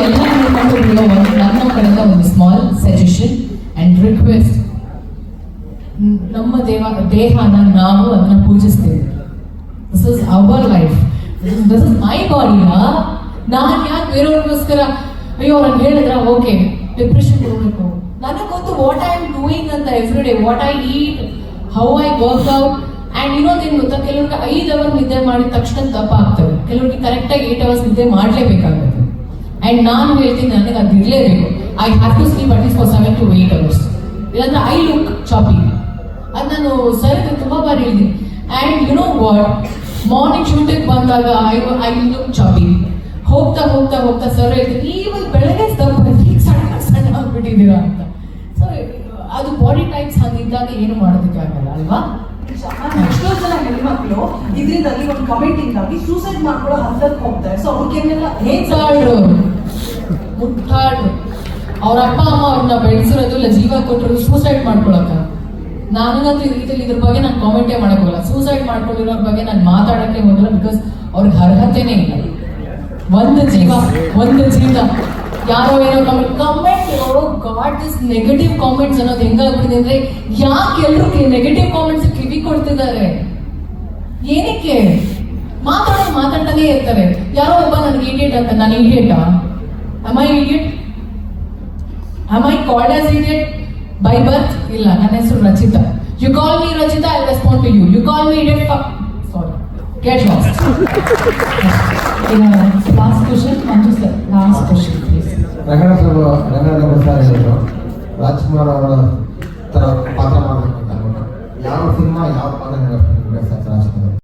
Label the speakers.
Speaker 1: ಎಲ್ಲ ಹೇಳ್ಕೊಂಡು ನನ್ನ ಕಡೆಯಿಂದ ಒಂದು ಸ್ಮಾಲ್ ಸಜೆಷನ್ ಅಂಡ್ ರಿಕ್ವೆಸ್ಟ್. ನಮ್ಮ ದೇಹನ ನಾವು ಅದನ್ನ ಪೂಜಿಸ್ತೇವೆ. This is our life, this is my ಬಾಡಿನ ನಾನು ಯಾಕೆ ಬೇರೆಯವ್ರಿಗೋಸ್ಕರ ಅಯ್ಯೋ ಅವ್ರನ್ನ ಹೇಳಿದ್ರ ಓಕೆ ಡಿಪ್ರೆಷನ್ ಹೋಗ್ಬೇಕು. ನನಗೆ ಗೊತ್ತು ವಾಟ್ ಐ ಆಮ್ ಡೂಯಿಂಗ್ ಅಂತ every day, what I eat, how I work out. And ಇನ್ನೊಂದೇನು ಗೊತ್ತಾ, ಕೆಲವ್ರಿಗೆ 5 ಅವರ್ ನಿದ್ದೆ ಮಾಡಿದ ತಕ್ಷಣ ದಪ್ಪ ಆಗ್ತವೆ, ಕೆಲವ್ರಿಗೆ ಕರೆಕ್ಟಾಗಿ 8 ಅವರ್ಸ್ ನಿದ್ದೆ ಮಾಡಲೇಬೇಕಾಗುತ್ತೆ. ಆ್ಯಂಡ್ ನಾನು ಹೇಳ್ತೀನಿ ನನಗೆ ಅದು ಇರಲೇಬೇಕು. I have to sleep at least for 7 to 8 hours, ಇಲ್ಲಾಂದ್ರೆ ಐ ಲುಕ್ ಚಾಪಿ. ಅದು ನಾನು ಸರ್ ತುಂಬ ಬಾರಿ ಹೇಳಿದ್ದೀನಿ. And you know what, morning shooting ಬಂದಾಗ ಐ ಲುಕ್ ಚಾಪಿ. ಹೋಗ್ತಾ ಹೋಗ್ತಾ ಹೋಗ್ತಾ ಸರ್ ಹೇಳ್ತೀನಿ, ನೀವು ಬೆಳಗ್ಗೆ ಸಣ್ಣ ಆಗ್ಬಿಟ್ಟಿದ್ದೀರಾ ಅಂತ. ಸೊ ಅದು ಬಾಡಿ ಟೈಪ್ಸ್ ಹಾಗಿದ್ದಾಗ ಏನು ಮಾಡೋದಕ್ಕೆ ಆಗಲ್ಲ ಅಲ್ವಾ?
Speaker 2: ಎಷ್ಟೋ ಜನ ಹೆಣ್ಮಕ್ಳು ಇದರಿಂದಾಗಿ ಒಂದು ಕಮೆಂಟ್ ಇಂದಾಗಿ ಸೂಸೈಡ್ ಮಾಡ್ಕೊಳ್ಳೋ ಹಂತಕ್ಕೆ ಹೋಗ್ತಾರೆ. ಸೊ ಅವ್ರಿಗೆಲ್ಲ
Speaker 1: ಮುಟ್ಟಾಡು ಅವ್ರ ಅಪ್ಪ ಅಮ್ಮ ಅವ್ರನ್ನ ಬೆಳೆಸಿರೋದು ಇಲ್ಲ ಜೀವ ಕೊಟ್ಟರು ಸೂಸೈಡ್ ಮಾಡ್ಕೊಳಕ. ನನಗಂತೂ ಇದ್ರ ಬಗ್ಗೆ ನಾನು ಕಾಮೆಂಟೇ ಮಾಡಕ್ ಹೋಗಲ್ಲ. ಸೂಸೈಡ್ ಮಾಡ್ಕೊಂಡಿರೋರ ಬಗ್ಗೆ ನಾನು ಮಾತಾಡಕ್ಕೆ ಹೋಗಲ್ಲ, ಬಿಕಾಸ್ ಅವ್ರಿಗೆ ಅರ್ಹತೆನೇ ಇಲ್ಲ. ಒಂದು ಜೀವ ಯಾರೋ ಏನೋ comment god this negative comments ಅನ್ನೋದು ಹೆಂಗಾಗ್ಬಿಟ್ಟಿದೆ ಅಂದ್ರೆ, ಯಾಕೆ ಎಲ್ರು ನೆಗೆಟಿವ್ ಕಾಮೆಂಟ್ಸ್ ಕಿವಿ ಕೊಡ್ತಿದ್ದಾರೆ? ಏನಕ್ಕೆ? ಮಾತಾಡ್ತಾನೆ ಇರ್ತಾರೆ. ಯಾರೋ ಒಬ್ಬ ನನಗೆ ಇಡಿಯಟ್ ಅಂತ, ನಾನು ಇಡಿಯಟಾ? am I idiot? am I called as idiot by birth? ಇಲ್ಲ, ನನ್ನ ಹೆಸರು Rachita. You call me Rachita, I respond to you. You call me idiot, sorry, get lost. Last question, Manju sir, last question please.
Speaker 3: Ranganatha sir ಹೇಳಿದ್ರು ರಾಜ್ಕುಮಾರ್ ಅವರ ಪಾತ್ರ ಮಾಡಬೇಕು ಅಂತ. ಯಾವ cinema ಯಾವ ಪಾತ್ರ